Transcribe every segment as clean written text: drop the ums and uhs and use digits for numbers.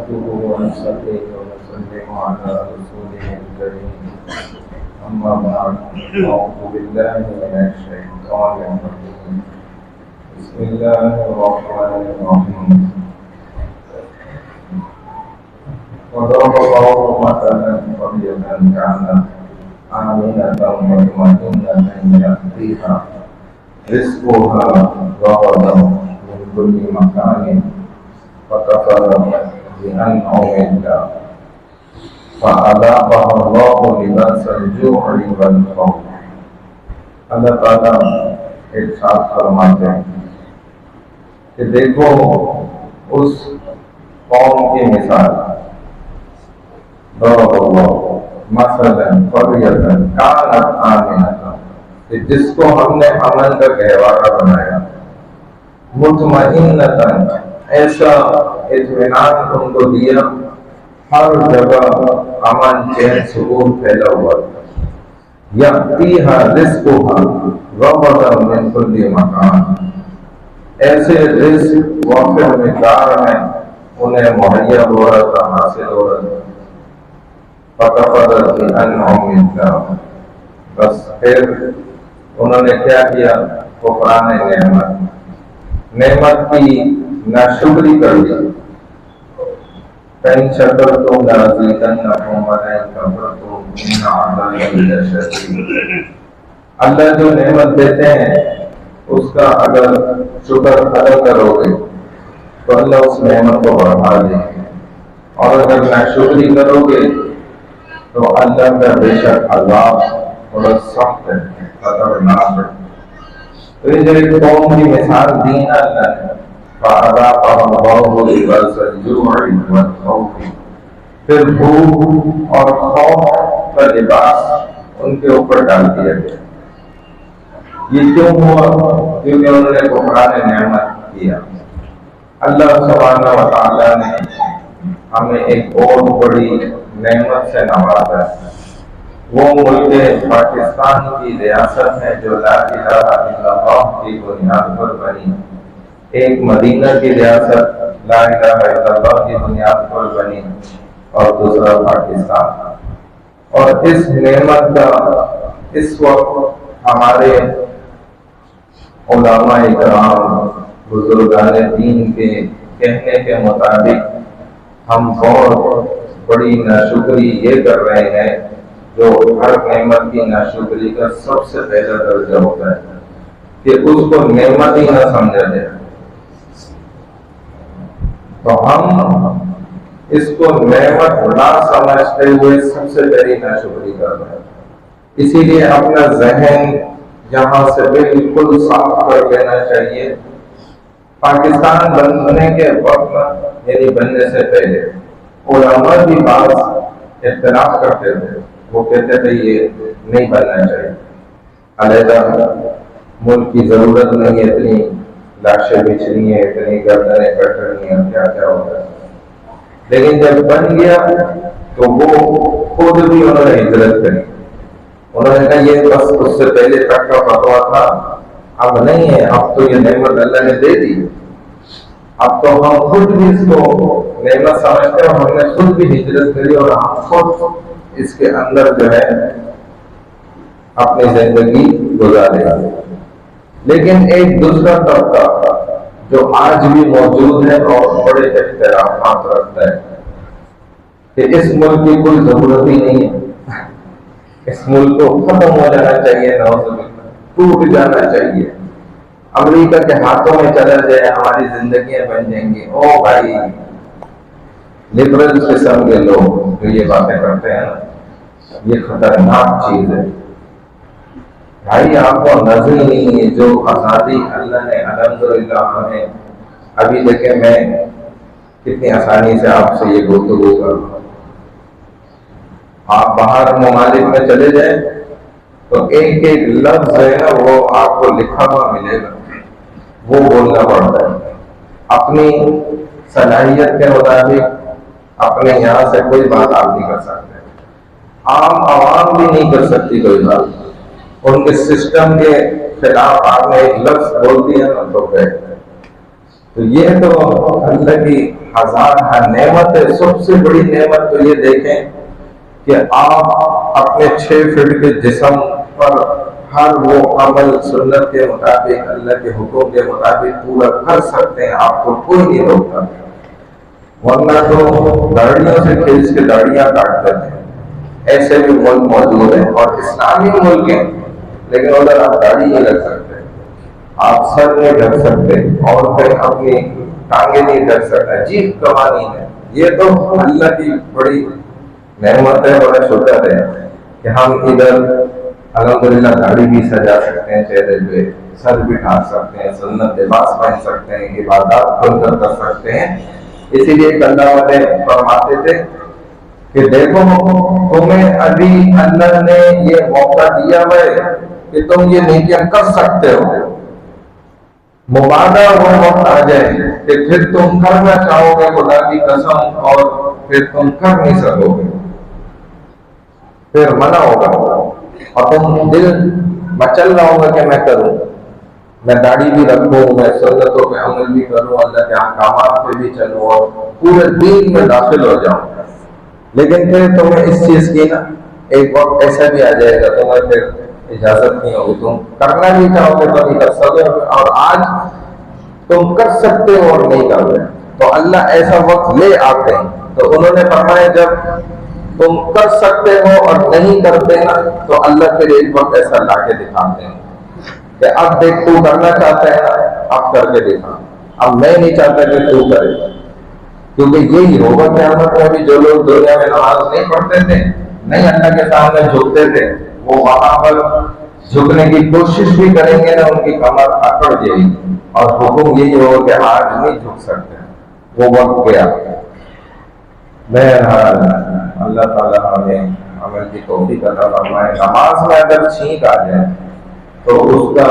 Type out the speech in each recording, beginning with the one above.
نحمده ونصلي ونسلم على رسوله الكريم أما بعد أعوذ بالله من الشيطان الرجيم بسم الله الرحمن الرحيم وضرب الله مثلا قرية كانت آمنة مطمئنة يأتيها رزقها رغدا من كل مكان فكفرت بأنعم الله فأذاقها الله لباس الجوع والخوف. اللہ تعالیٰ ارشاد فرماتے ہیں کہ دیکھو اس قوم کی مثال، ضرب اللہ مثلا قریۃ کانت آمنۃ، کہ جس کو ہم نے امن کا گہوارہ بنایا، مطمئنۃ، ایسا اطمینان ان کو دیا، ہر جگہ امن چین سکون پھیلا ہوا تھا، یأتیہا رزقہا رغدا من کل مکان، ایسے رزق وافر مقدار میں انہیں مہیا ہو رہا تھا، حاصل ہو رہا تھا، فکفرت بانعم اللہ، بس پھر انہوں نے کیا کیا؟ کفران نعمت کی ناشکری کر دی. فإن شكرتم لأزيدنكم ولئن كفرتم إن عذابي لشديد. اللہ جو نعمت دیتے ہیں اس کا اگر شکر ادا کرو گے تو اللہ اس نعمت کو بڑھا دیں گے، اور اگر ناشکری کرو گے تو اللہ کا بے شک عذاب بڑا سخت ہے، خطرناک ہے. تو یہ جو ایک قوم کی مثال دی نا اللہ نے، فَأَذَاقَهَا اللَّهُ لِبَاسَ الْجُوعِ وَالْخَوْفِ، پھر بھوک اور خوف کا لباس ان کے اوپر ڈال دیا گیا. یہ کیوں ہوا؟ کیونکہ انہوں نے کفران نعمت کیا. اللہ سبحانہ و تعالیٰ نے ہمیں ایک بہت بڑی نعمت سے نوازا ہے. وہ ملک پاکستان کی ریاست ہے جو لا الہ الا اللہ کی بنیاد پر بنی، ایک مدینہ کی ریاست لا الہ الا اللہ کی بنیاد پر بنی، اور دوسرا پاکستان. اور اس نعمت کا اس وقت ہمارے علماء کرام، بزرگان دین کے کہنے کے مطابق ہم بہت بڑی ناشکری یہ کر رہے ہیں جو ہر نعمت کی ناشکری کا سب سے پہلا درجہ ہوتا ہے کہ اس کو نعمت ہی نہ سمجھا جائے. تو ہم اس کو نعمت نہ سمجھتے ہوئے سب سے پہلی ناشکری کر رہے ہیں. اسی لیے اپنا ذہن یہاں سے بالکل صاف کر لینا چاہیے. پاکستان بننے کے وقت یعنی بننے سے پہلے علماء بھی بعض اختلاف کرتے تھے. وہ کہتے تھے یہ نہیں بننا چاہیے، علیحدہ ملک کی ضرورت نہیں ہے، اتنی لاشیں بچھنی ہے، اتنی گردنیں کٹنی ہیں، کیا کیا ہوتا ہے. لیکن جب بن گیا تو وہ خود بھی انہوں نے ہجرت کری. انہوں نے کہا یہ بس اس سے پہلے تک کا فتویٰ تھا، اب نہیں ہے، اب تو یہ نعمت اللہ نے دے دی، اب تو ہم خود بھی اس کو نعمت سمجھتے ہیں، اور ہم نے خود بھی ہجرت کری اور ہم خود اس کے اندر جو ہے اپنی زندگی گزارے. لیکن ایک دوسرا طبقہ جو آج بھی موجود ہے اور بڑے اختلافات رکھتا ہے کہ اس ملک کی کوئی ضرورت ہی نہیں ہے، اس ملک کو ختم ہو جانا چاہیے، نعوذ باللہ ٹوٹ جانا چاہیے، امریکہ کے ہاتھوں میں چلا جائے، ہماری زندگیاں بن جائیں گی. او بھائی، لبرل قسم کے لوگ جو یہ باتیں کرتے ہیں یہ خطرناک چیز ہے. بھائی آپ کو نظر ہی نہیں ہے جو آزادی اللہ نے الحمدللہ ہمیں، ابھی دیکھیں میں کتنی آسانی سے آپ سے یہ گفتگو کر رہا ہوں. آپ باہر ممالک میں چلے جائیں تو ایک ایک لفظ ہے نا وہ آپ کو لکھا ہوا ملے گا، وہ بولنا پڑتا ہے اپنی صلاحیت کے مطابق. اپنے یہاں سے کوئی بات آپ نہیں کر سکتے، عام عوام بھی نہیں کر سکتی کوئی بات. ان کے سسٹم کے خلاف آپ نے ایک لفظ بول دیا نا تو گئے. تو یہ تو اللہ کی ہزار نعمت ہے. سب سے بڑی نعمت تو یہ دیکھیں کہ آپ اپنے 6 فٹ کے جسم پر ہر وہ عمل سنت کے مطابق اللہ کے حکم کے مطابق پورا کر سکتے ہیں. آپ کو کوئی نہیں روکتا. ورنہ تو داڑیوں سے کھینچ کے داڑیاں کاٹتے تھے. ایسے بھی ملک موجود ہیں اور اسلامی ملک ہیں، لیکن ادھر آپ داڑھی نہیں رکھ سکتے، آپ سر نہیں ڈھک سکتے، عورتیں اپنی ٹانگیں نہیں ڈھک سکتے. عجیب قوانین ہے. یہ تو اللہ کی بڑی نعمت ہے، بڑا شکر ہے کہ ہم ادھر الحمدللہ داڑھی بھی سجا سکتے ہیں، چہرے پہ سر بھی ڈھانپ سکتے ہیں، سنت لباس پہن سکتے ہیں، عبادات کر سکتے ہیں. اسی لیے اللہ والے فرماتے تھے کہ دیکھو تمہیں ابھی اللہ نے یہ موقع دیا ہے کہ تم یہ نیکیاں کر سکتے ہو. مبادہ وہ وقت آ جائے کہ پھر تم کرنا چاہو گے خدا کی قسم اور پھر تم کر نہیں سکو گے، پھر منع ہوگا اور تم دل مچل رہا ہوگا کہ میں کروں، میں داڑھی بھی رکھوں، میں سنتوں پہ عمل بھی کروں، اللہ کے احکامات پہ بھی چلوں اور پورے دین میں داخل ہو جاؤں. لیکن پھر تمہیں اس چیز کی نا ایک وقت ایسا بھی آ جائے گا تمہیں پھر اجازت نہیں ہوگی، تم کرنا بھی چاہو گے تو نہیں کر سکتے، اور آج تم کر سکتے ہو اور نہیں کر رہے. تو اللہ ایسا وقت لے آتے ہیں. تو انہوں نے فرمایا جب تم کر سکتے ہو اور نہیں کرتے نا تو اللہ پھر ایک وقت ایسا لا کے دکھاتے ہیں کہ اب دیکھ تو کرنا چاہتا ہے نا، اب کر کے دکھا. اب میں نہیں چاہتا کہ تو کرے، کیونکہ یہی ہوگا قیامت میں بھی جو لوگ دنیا میں نماز نہیں پڑھتے تھے، نہیں اللہ کے سامنے جھکتے تھے، وہ وہاں پر جھکنے کی کوشش بھی کریں گے نا، ان کی کمر اکڑ جائے گی اور حکم یہی ہوگا کہ آج نہیں جھک سکتے. وہ وقت گیا. بہرحال اللہ تعالیٰ ہمیں عمل کی توفیق عطا فرمائے. نماز میں اگر چھینک آ جائے تو اس کا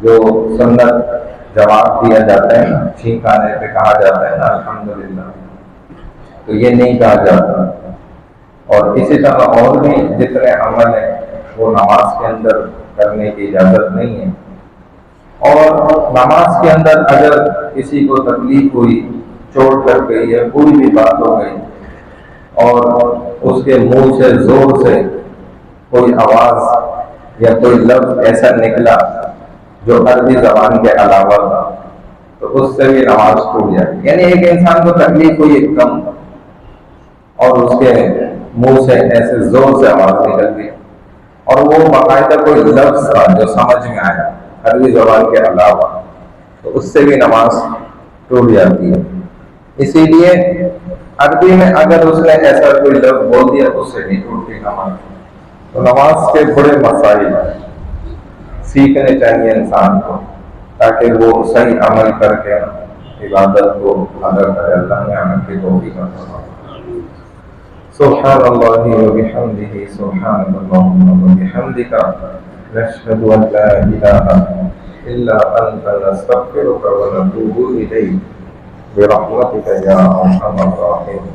جو سنت جواب دیا جاتا ہے نا، چھینک آنے پہ کہا جاتا ہے نا الحمدللہ، تو یہ نہیں کہا جاتا. اور اسی طرح اور بھی جتنے عمل ہیں وہ نماز کے اندر کرنے کی اجازت نہیں ہے. اور نماز کے اندر اگر کسی کو تکلیف ہوئی، چوٹ لگ گئی ہے، کوئی بھی بات ہو گئی اور اس کے منہ سے زور سے کوئی آواز یا کوئی لفظ ایسا نکلا جو عربی زبان کے علاوہ تھا، تو اس سے بھی نماز ٹوٹ جائے. یعنی ایک انسان کو تکلیف ہوئی ایک دم اور اس کے منہ سے ایسے زور سے آواز نکل گئی اور وہ باقاعدہ کوئی لفظ تھا جو سمجھ میں آیا عربی زبان کے علاوہ، تو اس سے بھی نماز ٹوٹ جاتی ہے. اسی لیے عربی میں اگر اس نے ایسا کوئی لفظ بول دیا تو اس سے نہیں ٹوٹتی نماز. تو نماز کے بڑے مسائل سیکھنے چاہیے انسان کو تاکہ وہ صحیح عمل کر کے عبادت کو ادا کرے. اللہ نے عمل کی توفیق عطا فرمائے. سبحان اللہ وبحمدہ، سبحان اللہ وبحمدک، نشہد ان لا الہ الا انت، نستغفرک ونتوب الیک برحمتک یا ارحم الراحمین.